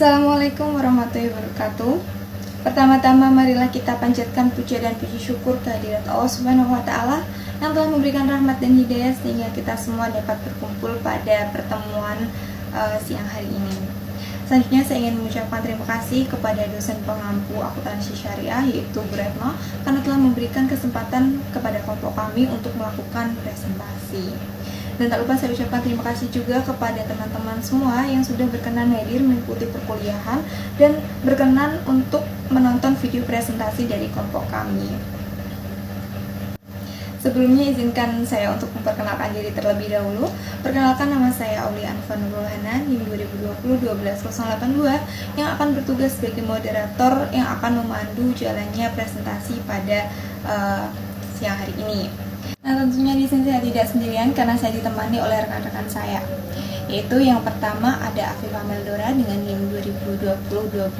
Assalamualaikum warahmatullahi wabarakatuh. Pertama-tama marilah kita panjatkan puja dan puji syukur kehadirat Allah Subhanahu wa taala yang telah memberikan rahmat dan hidayah sehingga kita semua dapat berkumpul pada pertemuan siang hari ini. Selanjutnya saya ingin mengucapkan terima kasih kepada dosen pengampu akuntansi syariah yaitu Bu Retno karena telah memberikan kesempatan kepada kelompok kami untuk melakukan presentasi. Dan tak lupa saya ucapkan terima kasih juga kepada teman-teman semua yang sudah berkenan hadir mengikuti perkuliahan dan berkenan untuk menonton video presentasi dari kelompok kami. Sebelumnya izinkan saya untuk memperkenalkan diri terlebih dahulu. Perkenalkan, nama saya Aulia Anfa Nurul Hana, NIM 2020-12082 yang akan bertugas sebagai moderator yang akan memandu jalannya presentasi pada siang hari ini. Nah, tentunya di sini saya tidak sendirian karena saya ditemani oleh rekan-rekan saya. Yaitu yang pertama ada Afifah Meldora dengan NIM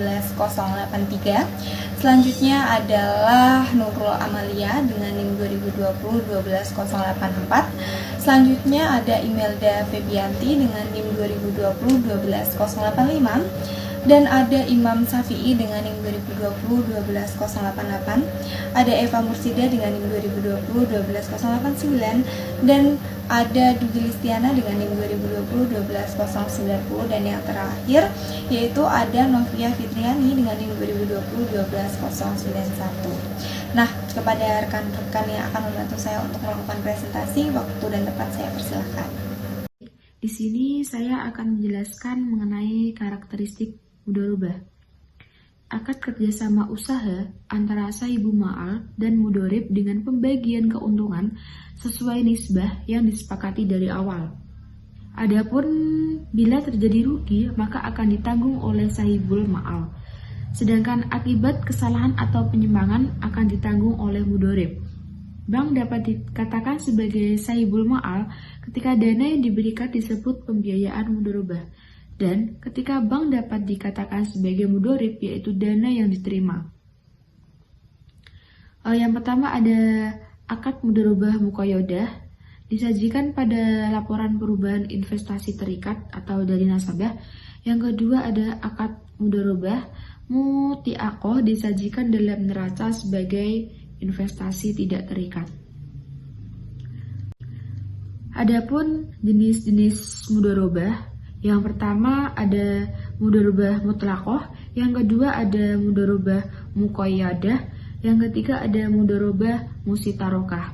2020-12083. Selanjutnya adalah Nurul Amalia dengan NIM 2020-12084. Selanjutnya ada Imelda Febianti dengan NIM 2020-12085. Dan ada Imam Safi'i dengan NIM 2020-12088, ada Eva Mursida dengan NIM 2020-12089, dan ada Dugi Listiana dengan NIM 2020-12090, dan yang terakhir yaitu ada Novia Fitriani dengan NIM 2020-12091. Nah, kepada rekan-rekan yang akan membantu saya untuk melakukan presentasi, waktu dan tempat saya persilahkan. Di sini saya akan menjelaskan mengenai karakteristik mudharabah. Akad kerjasama usaha antara sahibu ma'al dan mudharib dengan pembagian keuntungan sesuai nisbah yang disepakati dari awal. Adapun bila terjadi rugi, maka akan ditanggung oleh sahibul ma'al. Sedangkan akibat kesalahan atau penyimpangan akan ditanggung oleh mudharib. Bank dapat dikatakan sebagai sahibul ma'al ketika dana yang diberikan disebut pembiayaan mudharabah. Dan ketika bank dapat dikatakan sebagai mudharib, yaitu dana yang diterima. Yang pertama ada akad mudharabah muqayyadah, disajikan pada laporan perubahan investasi terikat atau dari nasabah. Yang kedua ada akad mudharabah mutiaqoh, disajikan dalam neraca sebagai investasi tidak terikat. Adapun jenis-jenis mudharabah, yang pertama ada mudharabah mutlaqoh, yang kedua ada mudharabah muqayyadah, yang ketiga ada mudharabah musitarokah.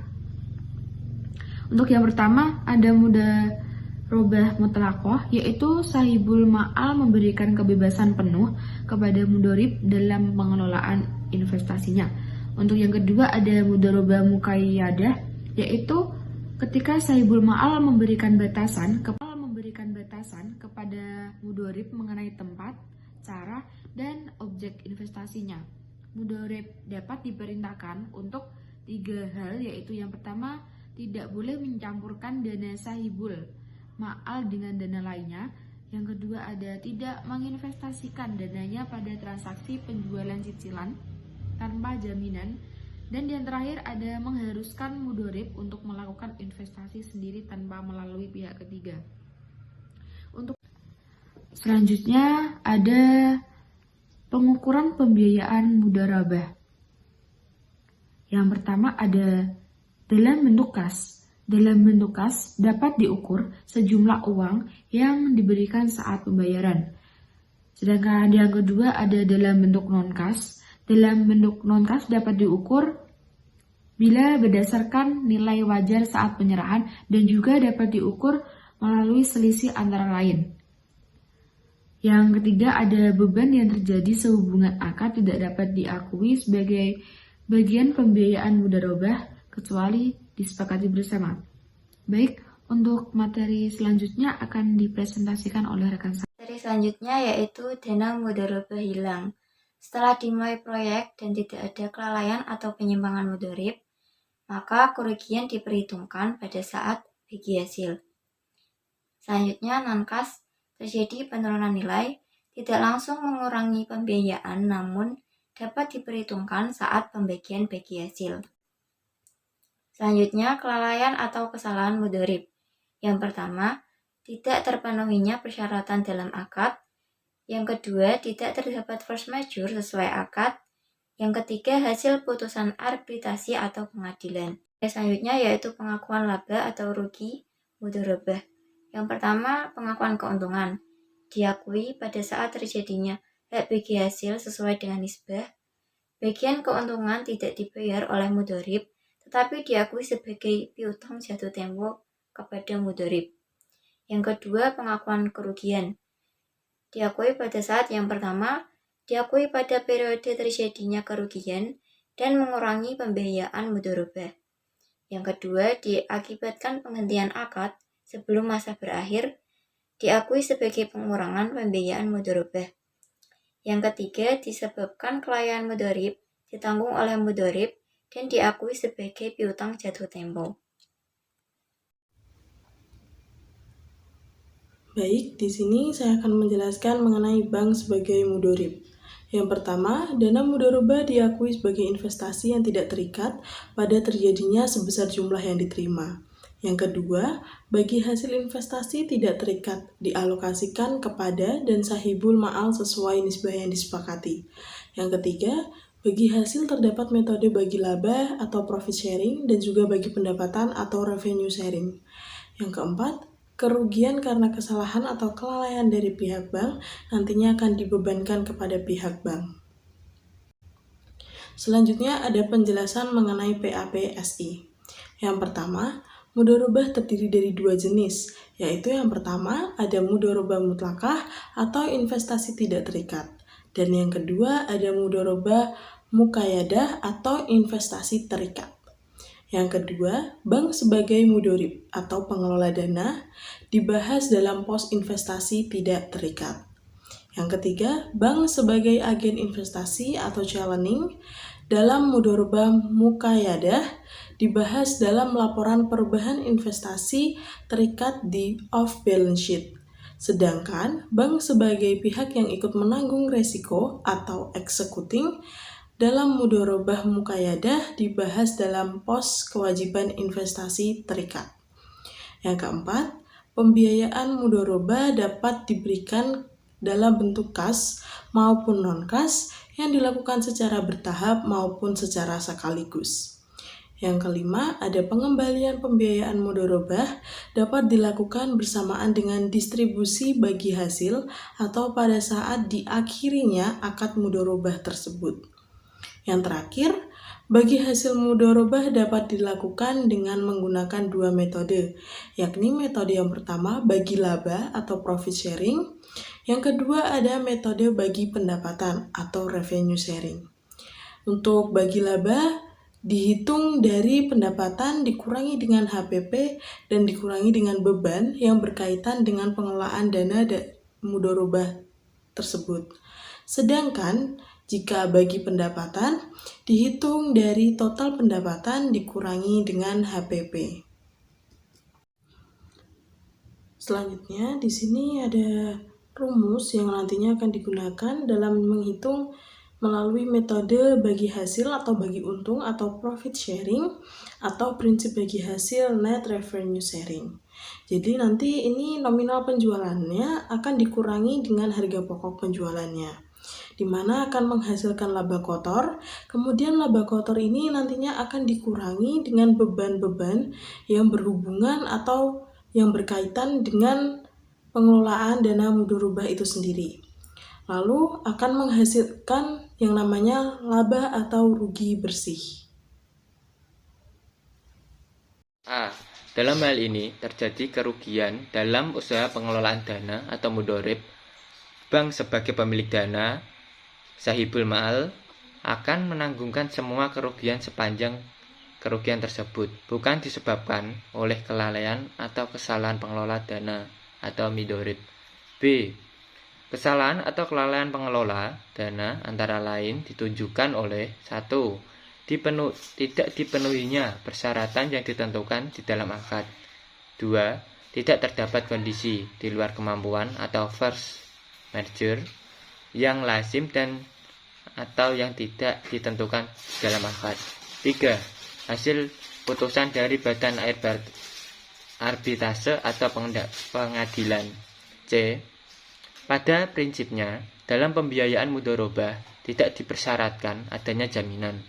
Untuk yang pertama ada mudharabah mutlaqoh, yaitu sahibul ma'al memberikan kebebasan penuh kepada mudharib dalam pengelolaan investasinya. Untuk yang kedua ada mudharabah muqayyadah, yaitu ketika sahibul ma'al memberikan batasan kepada mudharib mengenai tempat, cara, dan objek investasinya. Mudharib dapat diperintahkan untuk 3 hal, yaitu yang pertama, tidak boleh mencampurkan dana sahibul ma'al dengan dana lainnya. Yang kedua ada tidak menginvestasikan dananya pada transaksi penjualan cicilan tanpa jaminan. Dan yang terakhir ada mengharuskan mudharib untuk melakukan investasi sendiri tanpa melalui pihak ketiga. Selanjutnya ada pengukuran pembiayaan mudharabah. Yang pertama ada dalam bentuk kas. Dalam bentuk kas dapat diukur sejumlah uang yang diberikan saat pembayaran. Sedangkan yang kedua ada dalam bentuk non-kas. Dalam bentuk non-kas dapat diukur bila berdasarkan nilai wajar saat penyerahan dan juga dapat diukur melalui selisih antara lain. Yang ketiga ada beban yang terjadi sehubungan akad tidak dapat diakui sebagai bagian pembiayaan mudharabah kecuali disepakati bersama. Baik, untuk materi selanjutnya akan dipresentasikan oleh rekan saya. Materi selanjutnya yaitu dana mudharabah hilang. Setelah dimulai proyek dan tidak ada kelalaian atau penyimpangan mudharib, maka kerugian diperhitungkan pada saat bagi hasil. Selanjutnya non-kas, terjadi penurunan nilai, tidak langsung mengurangi pembiayaan namun dapat diperhitungkan saat pembagian bagi hasil. Selanjutnya kelalaian atau kesalahan mudharib. Yang pertama, tidak terpenuhinya persyaratan dalam akad. Yang kedua, tidak terdapat force majeure sesuai akad. Yang ketiga, hasil putusan arbitrasi atau pengadilan. Selanjutnya yaitu pengakuan laba atau rugi mudharabah. Yang pertama, pengakuan keuntungan. Diakui pada saat terjadinya hak bagi hasil sesuai dengan nisbah. Bagian keuntungan tidak dibayar oleh mudharib, tetapi diakui sebagai piutang jatuh tempo kepada mudharib. Yang kedua, pengakuan kerugian. Diakui pada saat yang pertama, diakui pada periode terjadinya kerugian dan mengurangi pembiayaan mudharabah. Yang kedua, diakibatkan penghentian akad sebelum masa berakhir, diakui sebagai pengurangan pembiayaan mudharabah. Yang ketiga, disebabkan kelalaian mudharib ditanggung oleh mudharib dan diakui sebagai piutang jatuh tempo. Baik, di sini saya akan menjelaskan mengenai bank sebagai mudharib. Yang pertama, dana mudharabah diakui sebagai investasi yang tidak terikat pada terjadinya sebesar jumlah yang diterima. Yang kedua, bagi hasil investasi tidak terikat dialokasikan kepada dan sahibul ma'al sesuai nisbah yang disepakati. Yang ketiga, bagi hasil terdapat metode bagi laba atau profit sharing dan juga bagi pendapatan atau revenue sharing. Yang keempat, kerugian karena kesalahan atau kelalaian dari pihak bank nantinya akan dibebankan kepada pihak bank. Selanjutnya ada penjelasan mengenai PAPSI. Yang pertama, mudharabah terdiri dari dua jenis, yaitu yang pertama ada mudharabah mutlakah atau investasi tidak terikat. Dan yang kedua ada mudharabah muqayyadah atau investasi terikat. Yang kedua, bank sebagai mudharib atau pengelola dana dibahas dalam pos investasi tidak terikat. Yang ketiga, bank sebagai agen investasi atau challenging dalam mudharabah muqayyadah dibahas dalam laporan perubahan investasi terikat di off balance sheet. Sedangkan bank sebagai pihak yang ikut menanggung resiko atau executing dalam mudharabah muqayyadah dibahas dalam pos kewajiban investasi terikat. Yang keempat, pembiayaan mudharabah dapat diberikan dalam bentuk kas maupun non-kas yang dilakukan secara bertahap maupun secara sekaligus. Yang kelima, ada pengembalian pembiayaan mudharabah dapat dilakukan bersamaan dengan distribusi bagi hasil atau pada saat diakhirinya akad mudharabah tersebut. Yang terakhir, bagi hasil mudharabah dapat dilakukan dengan menggunakan dua metode, yakni metode yang pertama bagi laba atau profit sharing, yang kedua ada metode bagi pendapatan atau revenue sharing. Untuk bagi laba, dihitung dari pendapatan dikurangi dengan HPP dan dikurangi dengan beban yang berkaitan dengan pengelolaan dana mudharabah tersebut. Sedangkan jika bagi pendapatan, dihitung dari total pendapatan dikurangi dengan HPP. Selanjutnya, di sini ada rumus yang nantinya akan digunakan dalam menghitung melalui metode bagi hasil atau bagi untung atau profit sharing atau prinsip bagi hasil net revenue sharing. Jadi nanti ini nominal penjualannya akan dikurangi dengan harga pokok penjualannya, di mana akan menghasilkan laba kotor. Kemudian laba kotor ini nantinya akan dikurangi dengan beban-beban yang berhubungan atau yang berkaitan dengan pengelolaan dana mudharabah itu sendiri. Lalu akan menghasilkan yang namanya laba atau rugi bersih. A. Dalam hal ini terjadi kerugian dalam usaha pengelolaan dana atau mudharib. Bank sebagai pemilik dana, sahibul ma'al, akan menanggungkan semua kerugian sepanjang kerugian tersebut, bukan disebabkan oleh kelalaian atau kesalahan pengelola dana atau mudharib. B. Kesalahan atau kelalaian pengelola dana antara lain ditunjukkan oleh 1. Tidak dipenuhinya persyaratan yang ditentukan di dalam akad. 2. Tidak terdapat kondisi di luar kemampuan atau force majeure yang lazim dan atau yang tidak ditentukan dalam akad. 3. Hasil putusan dari badan arbitrase atau pengadilan. C. Pada prinsipnya, dalam pembiayaan mudharabah tidak dipersyaratkan adanya jaminan.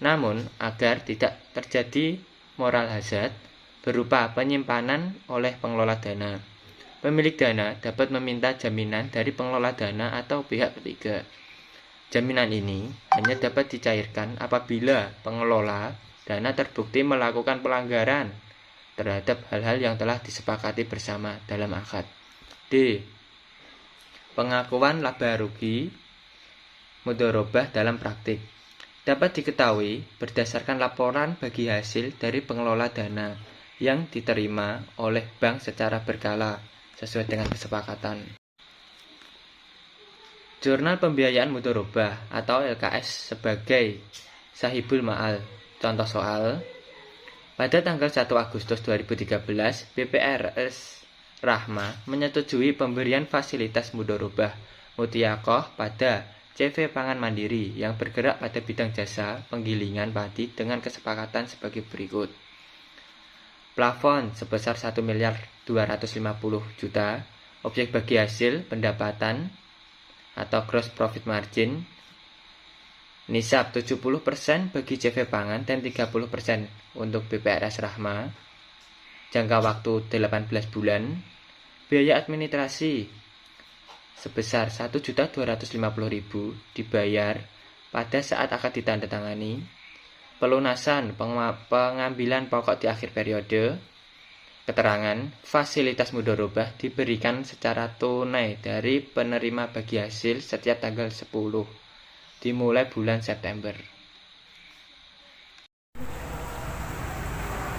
Namun, agar tidak terjadi moral hazard berupa penyimpanan oleh pengelola dana, pemilik dana dapat meminta jaminan dari pengelola dana atau pihak ketiga. Jaminan ini hanya dapat dicairkan apabila pengelola dana terbukti melakukan pelanggaran terhadap hal-hal yang telah disepakati bersama dalam akad. D. Pengakuan laba rugi mudharabah dalam praktik dapat diketahui berdasarkan laporan bagi hasil dari pengelola dana yang diterima oleh bank secara berkala sesuai dengan kesepakatan. Jurnal Pembiayaan Mudharabah atau LKS sebagai sahibul ma'al. Contoh soal, pada tanggal 1 Agustus 2013, BPRS Rahma menyetujui pemberian fasilitas mudharabah mutiaqoh pada CV Pangan Mandiri yang bergerak pada bidang jasa penggilingan padi dengan kesepakatan sebagai berikut. Plafon sebesar 1.250.000.000, objek bagi hasil pendapatan atau gross profit margin, nisab 70% bagi CV Pangan dan 30% untuk BPRS Rahma, jangka waktu 18 bulan, biaya administrasi sebesar 1.250.000 dibayar pada saat akad ditandatangani, pelunasan pengambilan pokok di akhir periode, keterangan fasilitas mudharabah diberikan secara tunai dari penerima bagi hasil setiap tanggal 10 dimulai bulan September.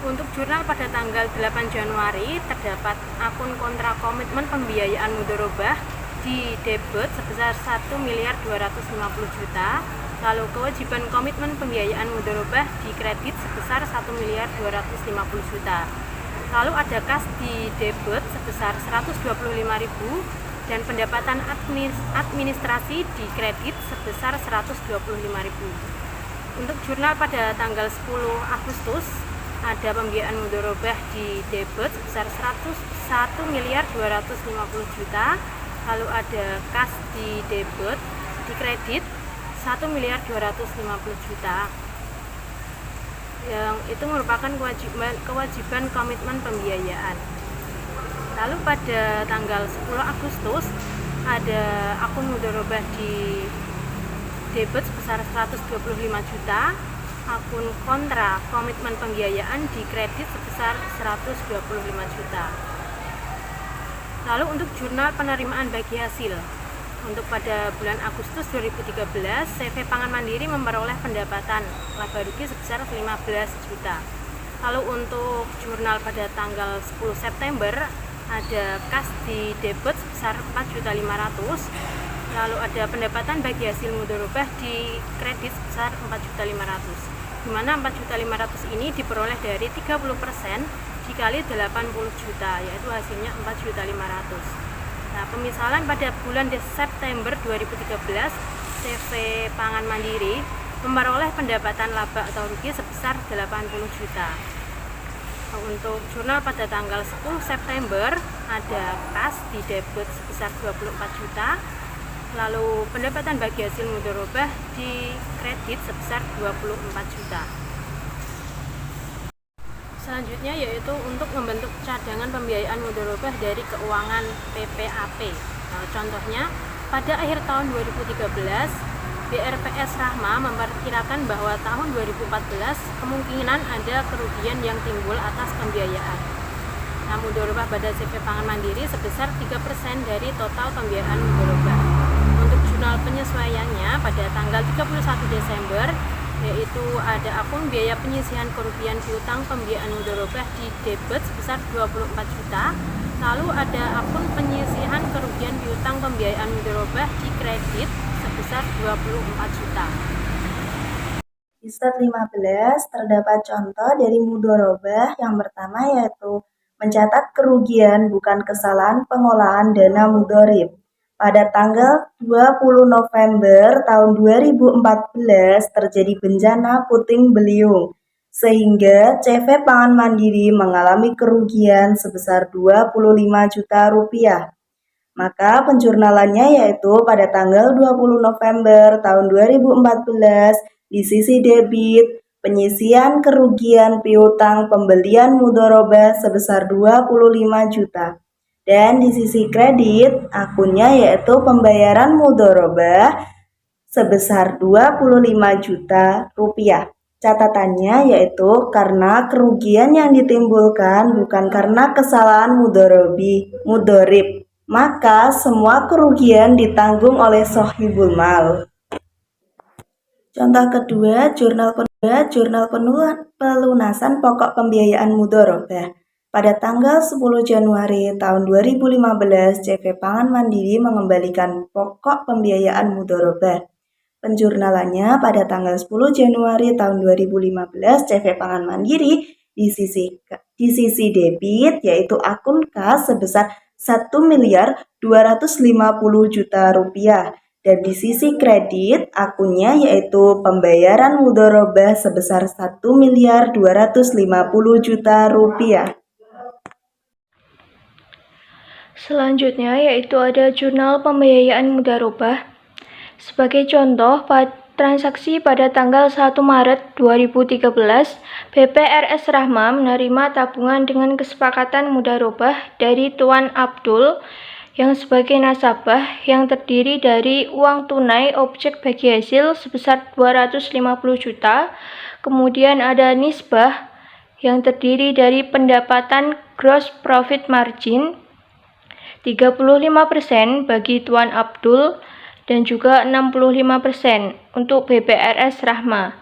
Untuk jurnal pada tanggal 8 Januari terdapat akun kontra komitmen pembiayaan mudharabah di debit sebesar 1.250.000.000, lalu kewajiban komitmen pembiayaan mudharabah di kredit sebesar 1.250.000.000. Lalu ada kas di debit sebesar 125.000 dan pendapatan administrasi di kredit sebesar 125.000. Untuk jurnal pada tanggal 10 Agustus ada pembiayaan mudharabah di debit sebesar 1.250.000.000, lalu ada kas di debit di kredit 1.250.000.000, yang itu merupakan kewajiban komitmen pembiayaan. Lalu pada tanggal 10 Agustus ada akun mudharabah di debit sebesar 125 juta, akun kontra komitmen pembiayaan di kredit sebesar 125 juta. Lalu untuk jurnal penerimaan bagi hasil, untuk pada bulan Agustus 2013, CV Pangan Mandiri memperoleh pendapatan laba rugi sebesar 15 juta. Lalu untuk jurnal pada tanggal 10 September ada kas di debit sebesar 4.500.000, lalu ada pendapatan bagi hasil mudharabah di kredit sebesar 4.500.000, di mana 4.500.000 ini diperoleh dari 30% dikali 80 juta, yaitu hasilnya 4.500.000. Nah, pemisalan pada bulan September 2013, CV Pangan Mandiri memperoleh pendapatan laba atau rugi sebesar 80 juta. Untuk jurnal pada tanggal 10 September ada kas di debit sebesar 24 juta, lalu pendapatan bagi hasil mudharabah di kredit sebesar 24 juta. Selanjutnya yaitu untuk membentuk cadangan pembiayaan mudharabah dari keuangan PPAP. Nah, contohnya pada akhir tahun 2013 BRPS Rahma memperkirakan bahwa tahun 2014 kemungkinan ada kerugian yang timbul atas pembiayaan. Nah, mudharabah pada CV Pangan Mandiri sebesar 3% dari total pembiayaan mudharabah. Untuk jurnal penyesuaiannya pada tanggal 31 Desember yaitu ada akun biaya penyisihan kerugian piutang pembiayaan mudharabah di debit sebesar 24 juta, lalu ada akun penyisihan kerugian piutang pembiayaan mudharabah di kredit sebesar 24 juta. Di set 15 terdapat contoh dari mudharabah. Yang pertama yaitu mencatat kerugian bukan kesalahan pengolahan dana mudharib. Pada tanggal 20 November tahun 2014 terjadi bencana puting beliung, sehingga CV Pangan Mandiri mengalami kerugian sebesar 25 juta rupiah. Maka penjurnalannya yaitu pada tanggal 20 November tahun 2014 di sisi debit penyisian kerugian piutang pembelian mudharabah sebesar 25 juta. Dan di sisi kredit akunnya yaitu pembayaran mudharabah sebesar 25 juta rupiah. Catatannya yaitu karena kerugian yang ditimbulkan bukan karena kesalahan mudharib, maka semua kerugian ditanggung oleh sohibul mal. Contoh kedua, jurnal pelunasan pokok pembiayaan mudharabah. Pada tanggal 10 Januari tahun 2015, CV Pangan Mandiri mengembalikan pokok pembiayaan mudharabah. Penjurnalannya pada tanggal 10 Januari tahun 2015, CV Pangan Mandiri di sisi debit yaitu akun kas sebesar 1.250 juta rupiah. Dan di sisi kredit akunnya yaitu pembayaran mudharabah sebesar 1.250 juta rupiah. Selanjutnya yaitu ada jurnal pembiayaan mudharabah. Sebagai contoh, transaksi pada tanggal 1 Maret 2013, BPRS Rahma menerima tabungan dengan kesepakatan mudharabah dari Tuan Abdul yang sebagai nasabah yang terdiri dari uang tunai objek bagi hasil sebesar 250 juta, kemudian ada nisbah yang terdiri dari pendapatan gross profit margin 35% bagi Tuan Abdul dan juga 65% untuk BPRS Rahma.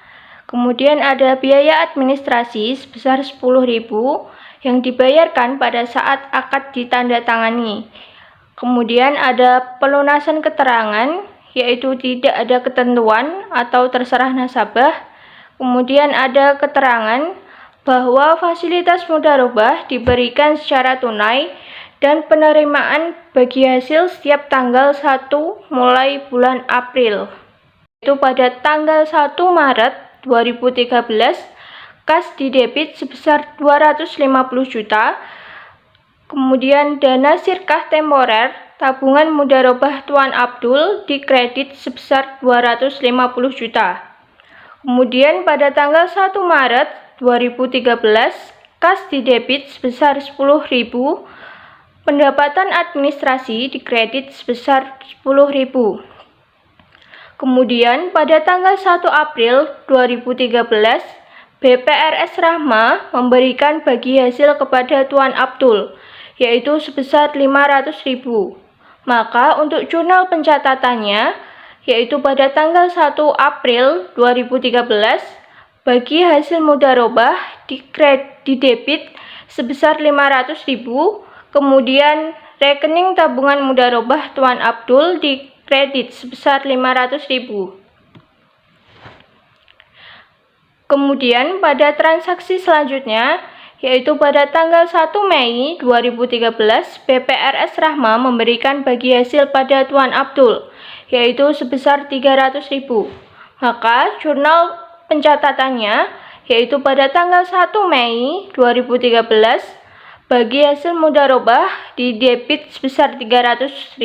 Kemudian ada biaya administrasi sebesar 10.000 yang dibayarkan pada saat akad ditandatangani. Kemudian ada pelunasan keterangan, yaitu tidak ada ketentuan atau terserah nasabah. Kemudian ada keterangan bahwa fasilitas mudharabah diberikan secara tunai dan penerimaan bagi hasil setiap tanggal 1 mulai bulan April. Itu pada tanggal 1 Maret 2013, kas didebit sebesar 250 juta. Kemudian dana sirkah temporer tabungan mudharabah Tuan Abdul dikredit sebesar 250 juta. Kemudian pada tanggal 1 Maret 2013, kas didebit sebesar 10.000, pendapatan administrasi dikredit sebesar 10.000. Kemudian pada tanggal 1 April 2013, BPRS Rahma memberikan bagi hasil kepada Tuan Abdul, yaitu sebesar 500.000. Maka untuk jurnal pencatatannya, yaitu pada tanggal 1 April 2013, bagi hasil mudharabah didebit sebesar 500.000, kemudian rekening tabungan mudharabah Tuan Abdul dikredit sebesar 500.000. Kemudian pada transaksi selanjutnya, yaitu pada tanggal 1 Mei 2013, BPRS Rahma memberikan bagi hasil pada Tuan Abdul, yaitu sebesar 300.000. Maka jurnal pencatatannya, yaitu pada tanggal 1 Mei 2013, bagi hasil mudharabah didebit sebesar 300.000,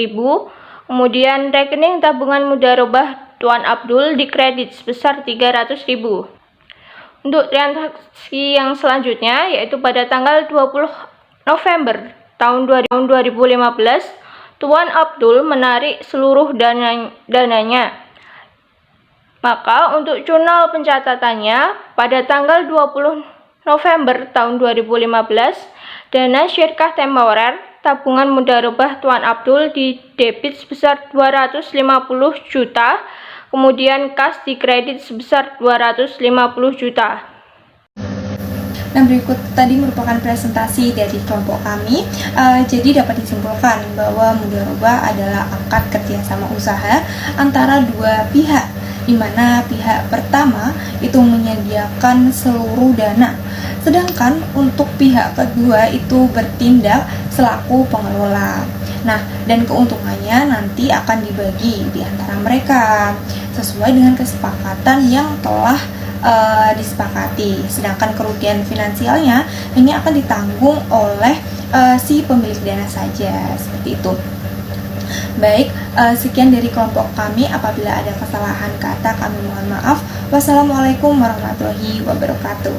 kemudian rekening tabungan mudharabah Tuan Abdul dikredit sebesar 300.000. Untuk transaksi yang selanjutnya, yaitu pada tanggal 20 November tahun 2015, Tuan Abdul menarik seluruh dananya. Maka untuk jurnal pencatatannya, pada tanggal 20 November tahun 2015, dana syirkah temporer tabungan mudharabah Tuan Abdul didebit sebesar 250 juta, kemudian kas dikredit sebesar 250 juta. Nah, berikut tadi merupakan presentasi dari kelompok kami. Jadi dapat disimpulkan bahwa mudharabah adalah akad kerjasama usaha antara dua pihak, di mana pihak pertama itu menyediakan seluruh dana, sedangkan untuk pihak kedua itu bertindak selaku pengelola. Nah, dan keuntungannya nanti akan dibagi di antara mereka sesuai dengan kesepakatan yang telah disepakati. Sedangkan kerugian finansialnya hanya akan ditanggung oleh si pemilik dana saja, seperti itu. Baik, sekian dari kelompok kami. Apabila ada kesalahan kata, kami mohon maaf. Wassalamualaikum warahmatullahi wabarakatuh.